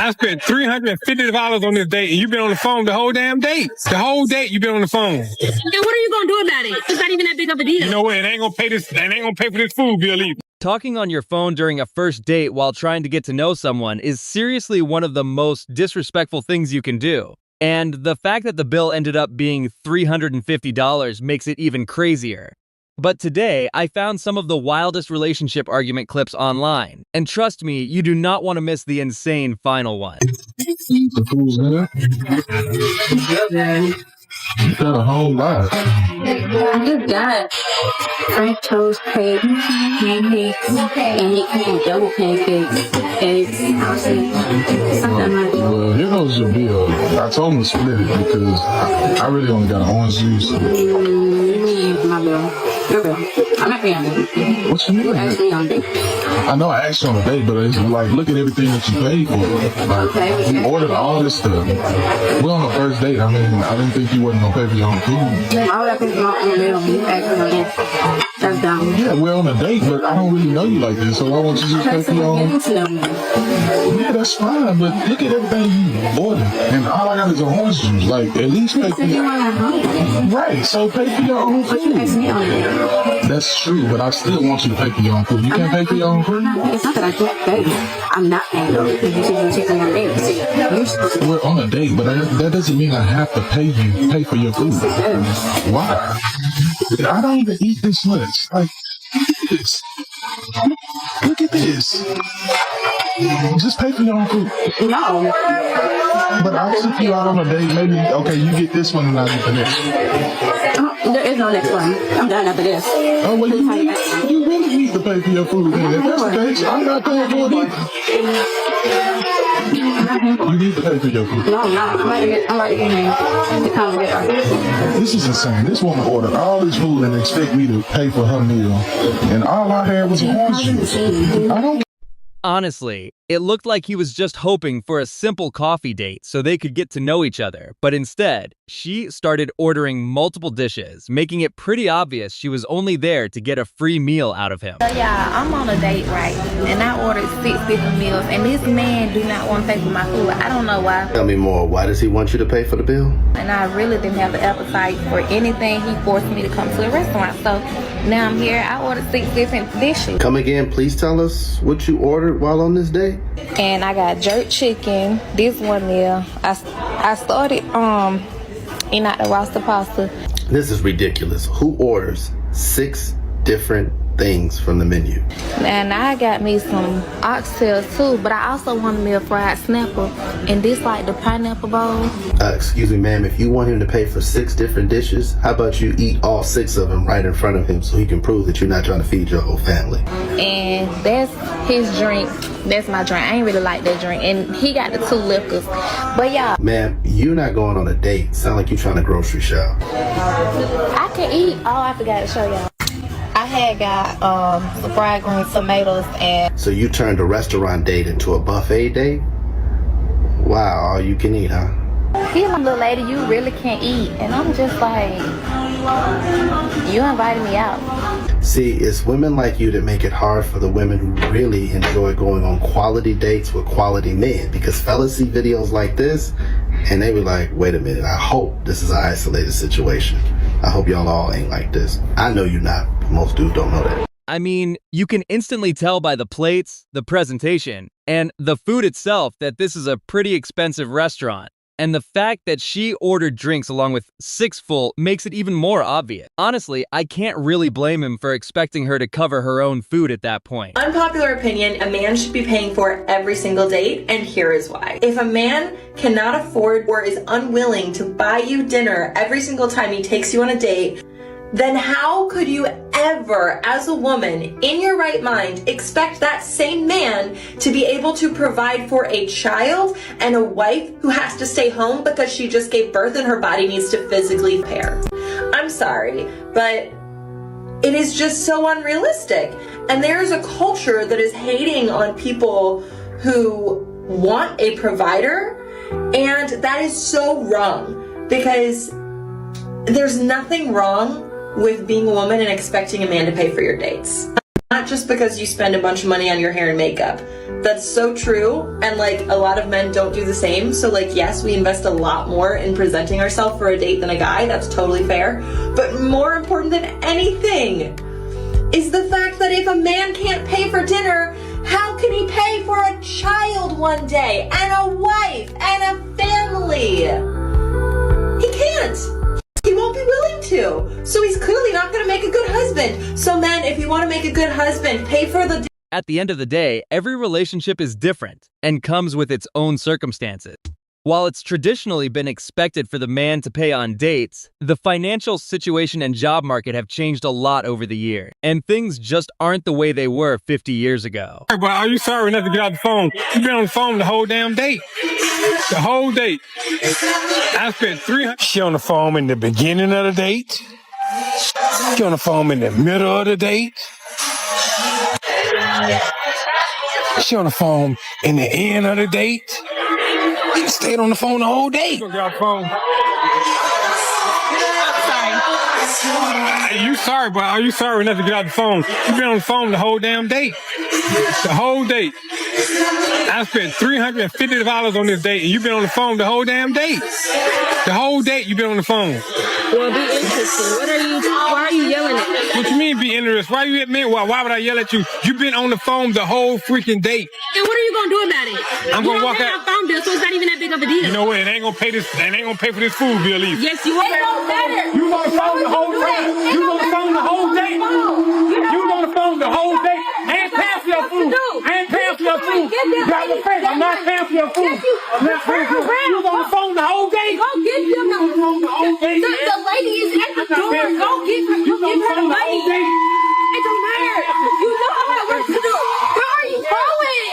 I spent $350 on this date, and you've been on the phone the whole damn date. The whole date you've been on the phone. And what are you gonna do about it? It's not even that big of a deal. You know what? It ain't gonna pay for this food bill either. Talking on your phone during a first date while trying to get to know someone is seriously one of the most disrespectful things you can do. And the fact that the bill ended up being $350 makes it even crazier. But today, I found some of the wildest relationship argument clips online. And trust me, you do not want to miss the insane final one. The food's good. You got a whole lot. I just got French toast, pancakes, and double pancakes, eggs, something like that. Well, here goes your bill. I told him to split it because I really only got orange juice. My bill. Your bill. I'm not paying on it. What you mean? Actually on date. I know I asked you on a date, but it's like, look at everything that you paid for. Like, you ordered all this stuff. We're on the first date. I mean, I didn't think you wasn't going to pay for your own food. Why would I pay for my own bill when you asked me on that? That's dumb. Yeah, we're on a date, but I don't really know you like this, so why won't you just pay for your own? Yeah, that's fine, but look at everything you ordered. And all I got is orange juice. Like, at least pay for your own. Right, so pay for your own food. That's true, but I still want you to pay for your own food. You can't pay for your own food? It's not that I can't pay. I'm not paying for it because you said you're taking on a date. You're supposed to. We're on a date, but that doesn't mean I have to pay for your food. Why? I don't even eat this much. Like, look at this. Look at this. Just pay for your own food. No. But I'll take you out on a date. Maybe, okay, you get this one and I get the next. There is no next one. I'm done after this. Oh, well, you really need to pay for your food. Then. If that's the case, I'm not paying for it either. You need to pay for your food. No, I'm not. I'm ready to get to come get her. This is insane. This woman ordered all this food and expect me to pay for her meal. And all I had was orange juice. I don't. Honestly, it looked like he was just hoping for a simple coffee date so they could get to know each other, but instead, she started ordering multiple dishes, making it pretty obvious she was only there to get a free meal out of him. So yeah, I'm on a date, right? And I ordered 6 different meals, and this man do not want to pay for my food. I don't know why. Tell me more. Why does he want you to pay for the bill? And I really didn't have the appetite for anything. He forced me to come to a restaurant. So now I'm here. I ordered 6 different dishes. Come again, please tell us what you ordered while on this date. And I got jerk chicken, this one meal. I started eating out the roster pasta. This is ridiculous. Who orders 6 different things from the menu? And I got me some oxtails too, but I also wanted me a fried snapper. And this like the pineapple bowl. Excuse me, ma'am, if you want him to pay for 6 different dishes, how about you eat all 6 of them right in front of him so he can prove that you're not trying to feed your whole family? And that's his drink. That's my drink. I ain't really like that drink. And he got the 2 liquors. But yeah. Ma'am, you're not going on a date. Sound like you're trying to grocery shop. I can eat. Oh, I forgot to show y'all. I had got some fried green tomatoes and... So you turned a restaurant date into a buffet date? Wow, all you can eat, huh? He's a little lady, you really can't eat. And I'm just like, you invited me out. See, it's women like you that make it hard for the women who really enjoy going on quality dates with quality men. Because fellas see videos like this, and they be like, wait a minute, I hope this is an isolated situation. I hope y'all all ain't like this. I know you're not. Most dudes don't know that. I mean, you can instantly tell by the plates, the presentation, and the food itself that this is a pretty expensive restaurant. And the fact that she ordered drinks along with 6 full makes it even more obvious. Honestly, I can't really blame him for expecting her to cover her own food at that point. Unpopular opinion, a man should be paying for every single date, and here is why. If a man cannot afford or is unwilling to buy you dinner every single time he takes you on a date, then how could you ever, as a woman, in your right mind, expect that same man to be able to provide for a child and a wife who has to stay home because she just gave birth and her body needs to physically prepare? I'm sorry, but it is just so unrealistic. And there's a culture that is hating on people who want a provider, and that is so wrong, because there's nothing wrong with being a woman and expecting a man to pay for your dates. Not just because you spend a bunch of money on your hair and makeup, That's so true, and like a lot of men don't do the same. So like, yes, we invest a lot more in presenting ourselves for a date than a guy. That's totally fair. But more important than anything is the fact that if a man can't pay for dinner, how can he pay for a child one day and a wife and a family? He can't. He won't be willing to. So he's clearly not going to make a good husband. So men, if you want to make a good husband, pay for the At the end of the day, every relationship is different and comes with its own circumstances. While it's traditionally been expected for the man to pay on dates, the financial situation and job market have changed a lot over the year, and things just aren't the way they were 50 years ago. But are you sorry enough to get off the phone? You've been on the phone the whole damn date. The whole date. I spent 300. She on the phone in the beginning of the date. She on the phone in the middle of the date. She on the phone in the end of the date. She stayed on the phone the whole day. Get off the phone. You sorry, but are you sorry enough to get off the phone? You've been on the phone the whole damn date. The whole date. I spent $350 on this date, and you've been on the phone the whole damn date. The whole date you've been on the phone. Well, be interested. Why are you yelling at me? What you mean be interested? Why you at me? Why would I yell at you? You've been on the phone the whole freaking date. And what are you gonna do about it? I'm gonna walk out. You don't pay my phone bill, so it's not even that big of a deal. You know what? It ain't gonna pay this. It ain't gonna pay for this food bill either. Yes, you are. It don't matter. You was on the phone the whole day. You was on the phone the whole day. You was on the phone the whole day. I ain't paying for your food. I ain't paying for your food. Got your face. I'm not paying for your food. I'm not paying for your food. You was on the phone the whole day. Go get them. The lady is at the door. Go get her. You give her the money. It don't matter. You know I got work to do. Where are you going?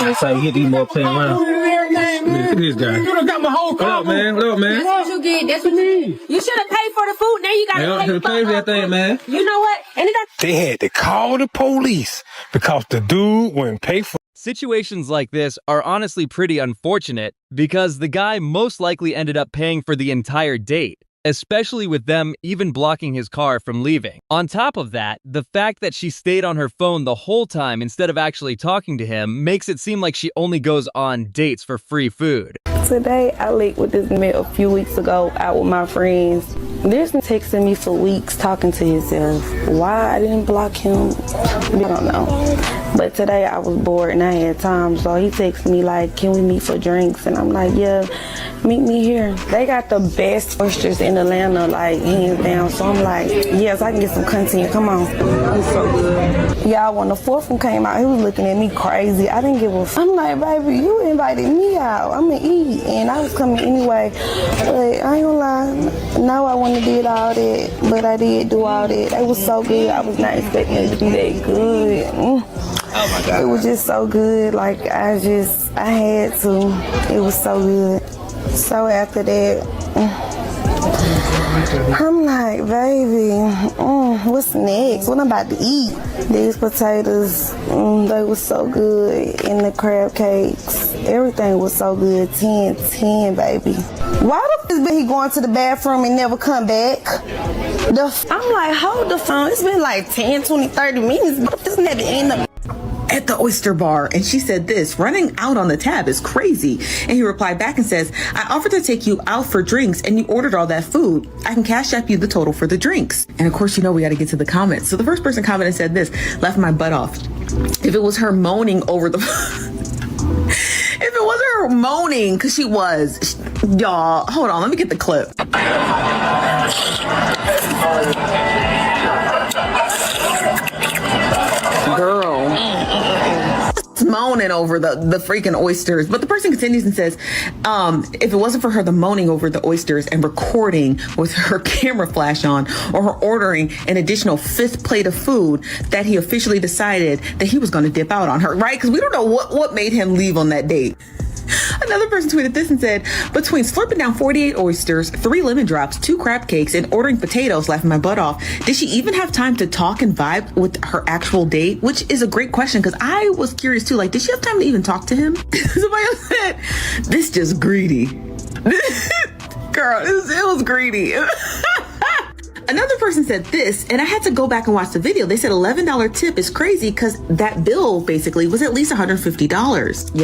That's how you get these more playing around. Look at this guy. You done got my whole car. What up, man? What up, man? That's what you get. That's what you need. You should have paid for the food. Now you gotta pay Should have paid for that thing, man. You know what? And it They had to call the police because the dude wouldn't pay for. Situations like this are honestly pretty unfortunate because the guy most likely ended up paying for the entire date, especially with them even blocking his car from leaving. On top of that, the fact that she stayed on her phone the whole time instead of actually talking to him makes it seem like she only goes on dates for free food. Today, I linked with this man a few weeks ago out with my friends. This been texting me for weeks talking to himself. Why I didn't block him, I don't know. But today I was bored and I had time, so he texted me like, can we meet for drinks? And I'm like, yeah, meet me here. They got the best oysters in Atlanta, like hands down. So I'm like, yes, I can get some content, come on. It's so good. Y'all, when the fourth one came out, he was looking at me crazy. I didn't give a f. I'm like, baby, you invited me out. I'm gonna eat. And I was coming anyway. But I ain't gonna lie, no, I wouldn't have did all that, but I did do all that. It was so good. I was not expecting it to be that good. Oh my God. It was just so good. Like, I had to. It was so good. So after that, I'm like, baby, what's next? What I'm about to eat? These potatoes, they were so good. And the crab cakes, everything was so good. 10, baby. Why the f*** he going to the bathroom and never come back? I'm like, hold the phone. It's been like 10, 20, 30 minutes. This never end up. At the oyster bar, and she said this, running out on the tab is crazy. And he replied back and says, I offered to take you out for drinks and you ordered all that food. I can cash app you the total for the drinks. And of course, you know, we got to get to the comments. So the first person commented said this, left my butt off. If it was her moaning over the if it wasn't her moaning, because she was, y'all, hold on, let me get the clip. Girl. Moaning over the freaking oysters. But the person continues and says, if it wasn't for her the moaning over the oysters and recording with her camera flash on, or her ordering an additional 5th plate of food, that he officially decided that he was going to dip out on her, right? Because we don't know what made him leave on that date. Another person tweeted this and said, between slurping down 48 oysters, 3 lemon drops, 2 crab cakes, and ordering potatoes, laughing my butt off, did she even have time to talk and vibe with her actual date? Which is a great question, because I was curious too. Like, did she have time to even talk to him? Somebody else said, this just greedy. Girl, it was greedy. Another person said this, and I had to go back and watch the video. They said $11 tip is crazy because that bill basically was at least $150.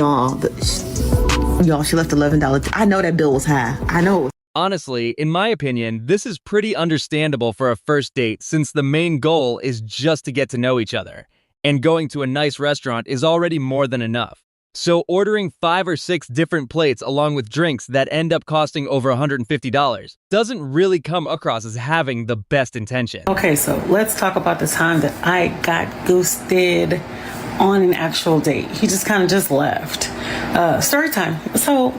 Y'all, she left $11. I know that bill was high. I know it was. Honestly, in my opinion, this is pretty understandable for a first date since the main goal is just to get to know each other. And going to a nice restaurant is already more than enough. So ordering 5 or 6 different plates along with drinks that end up costing over $150 doesn't really come across as having the best intention. Okay, so let's talk about the time that I got ghosted on an actual date. He just kind of just left. Story time. So,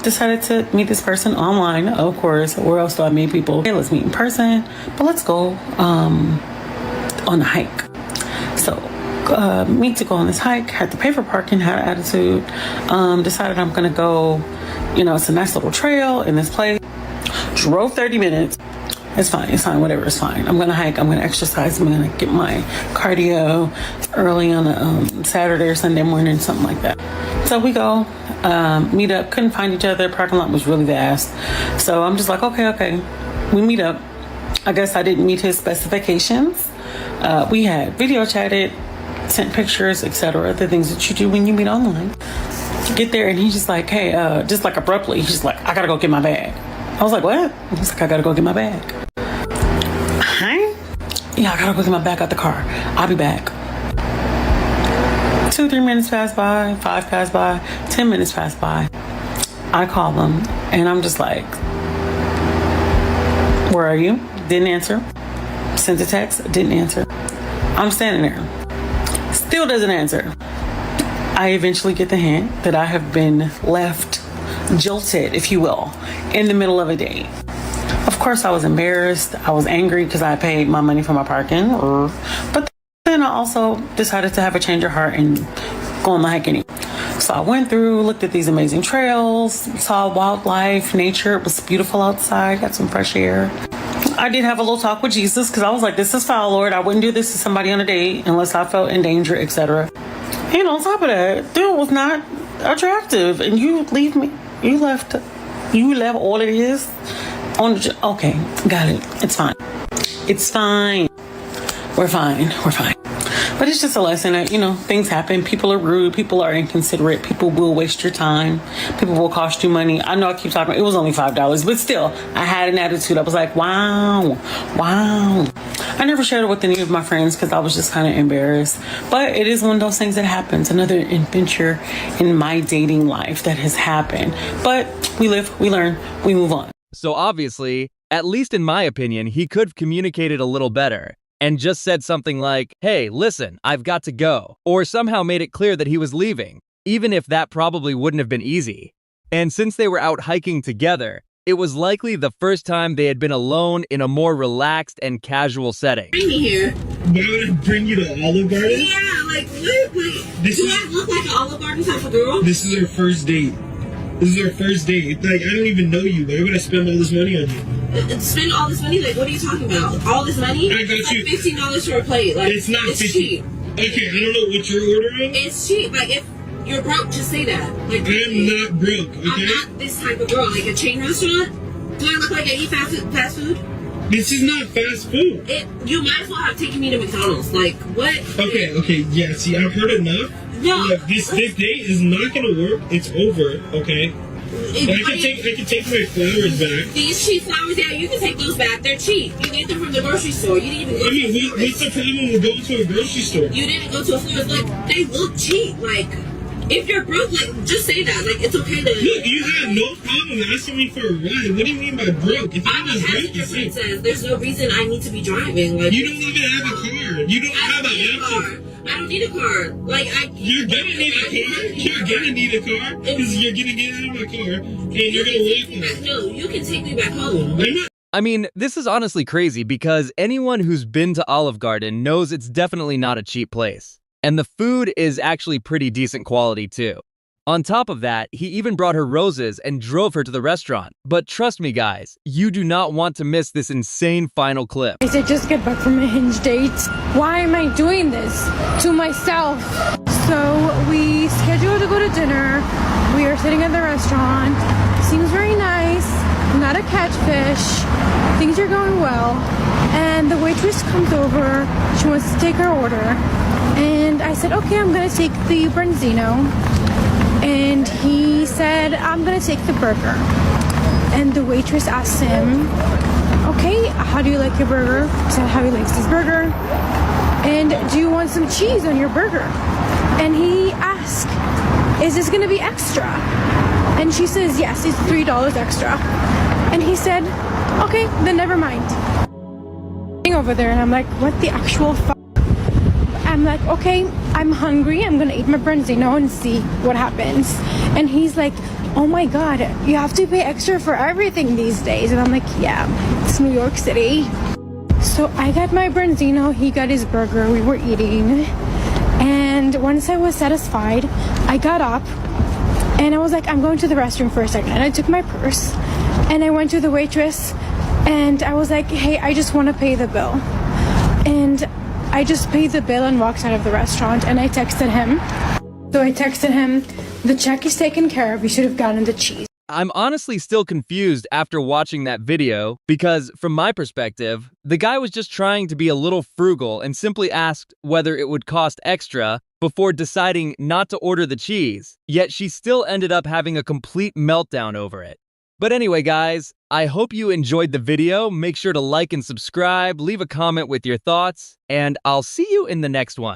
decided to meet this person online, of course. Where else do I meet people? Okay, let's meet in person, but let's go on a hike. So, me to go on this hike, had to pay for parking, had an attitude, decided I'm gonna go, it's a nice little trail in this place. Drove 30 minutes. It's fine, whatever, it's fine. I'm gonna hike, I'm gonna exercise, I'm gonna get my cardio early on a Saturday or Sunday morning, something like that. So we go, meet up, couldn't find each other, parking lot was really vast. So I'm just like, okay, we meet up. I guess I didn't meet his specifications. We had video chatted, sent pictures, etc. The things that you do when you meet online. You get there and he's just like, hey, just like abruptly, he's just like, I gotta go get my bag. I was like, what? He's like, I gotta go get my bag. Huh? Yeah, I gotta go get my bag out the car. I'll be back. 2-3 minutes pass by, 5 pass by, 10 minutes pass by. I call him and I'm just like, where are you? Didn't answer. Sent a text, didn't answer. I'm standing there. Still doesn't answer. I eventually get the hint that I have been left jilted, if you will, in the middle of a date. Of course, I was embarrassed. I was angry because I paid my money for my parking. But then I also decided to have a change of heart and go on the hike anyway. So I went through, looked at these amazing trails, saw wildlife, nature. It was beautiful outside, got some fresh air. I did have a little talk with Jesus because I was like, this is foul, Lord. I wouldn't do this to somebody on a date unless I felt in danger, etc. And on top of that, dude was not attractive. And you left all it is on the, okay, got it. It's fine. It's fine. We're fine. But it's just a lesson that, things happen. People are rude. People are inconsiderate. People will waste your time. People will cost you money. I know I keep talking. It was only $5, but still, I had an attitude. I was like, wow. I never shared it with any of my friends because I was just kind of embarrassed. But it is one of those things that happens. Another adventure in my dating life that has happened. But we live, we learn, we move on. So obviously, at least in my opinion, he could have communicated a little better. And just said something like, hey, listen, I've got to go. Or somehow made it clear that he was leaving, even if that probably wouldn't have been easy. And since they were out hiking together, it was likely the first time they had been alone in a more relaxed and casual setting. Bring me here. Why would I bring you to Olive Garden? Yeah, like, what? Do I look like an Olive Garden type of girl? This is our first date. Like, I don't even know you. Why would I spend all this money on you? Spend all this money? Like, what are you talking about? All this money? I got it's you. Like $15 for a plate. Like, it's not it's 50. Cheap. Okay, I don't know what you're ordering. It's cheap. Like, if you're broke, just say that. Like, I'm not broke, okay? I'm not this type of girl. Like, a chain restaurant? Do I look like I eat fast food? This is not fast food. You might as well have taken me to McDonald's. Like, what? Okay, yeah, see, I've heard enough. No. Look, this date is not gonna work. It's over, okay? I can take my flowers back. These cheap flowers, yeah, you can take those back. They're cheap. You get them from the grocery store. You didn't even go to what's the problem with going to a grocery store? You didn't go to a florist. Like, they look cheap. Like, if you're broke, like, just say that. Like, it's okay to... Look, you have no problem asking me for a ride. What do you mean by broke? If I'm a passenger princess. There's no reason I need to be driving. Like, you don't even have a car. You don't have a car. I don't need a car. Like, You're gonna need a car. You're gonna need a car because you're gonna get out of my car and you're gonna walk home. No, you can take me back home. I mean, this is honestly crazy because anyone who's been to Olive Garden knows it's definitely not a cheap place. And the food is actually pretty decent quality too. On top of that, he even brought her roses and drove her to the restaurant. But trust me guys, you do not want to miss this insane final clip. I just get back from a Hinge date. Why am I doing this to myself? So we scheduled to go to dinner. We are sitting at the restaurant. Seems very nice. not a catfish. Things are going well. And the waitress comes over. She wants to take her order. And I said, okay, I'm gonna take the branzino. And he said, I'm gonna take the burger. And the waitress asked him, okay, how do you like your burger? He said how he likes his burger. And do you want some cheese on your burger? And he asked, is this gonna be extra? And she says, yes, it's $3 extra. And he said, okay, then never mind. Over there, and I'm like, what the actual fuck? I'm like, okay, I'm hungry. I'm gonna eat my branzino and see what happens. And he's like, oh my god, you have to pay extra for everything these days. And I'm like, yeah, it's New York City. So I got my branzino, he got his burger, we were eating. And once I was satisfied, I got up and I was like, I'm going to the restroom for a second. And I took my purse and I went to the waitress and I was like, hey, I just want to pay the bill. And I just paid the bill and walked out of the restaurant, and I texted him. So I texted him, the check is taken care of, you should have gotten the cheese. I'm honestly still confused after watching that video because, from my perspective, the guy was just trying to be a little frugal and simply asked whether it would cost extra before deciding not to order the cheese, yet she still ended up having a complete meltdown over it. But anyway, guys, I hope you enjoyed the video. Make sure to like and subscribe, leave a comment with your thoughts, and I'll see you in the next one.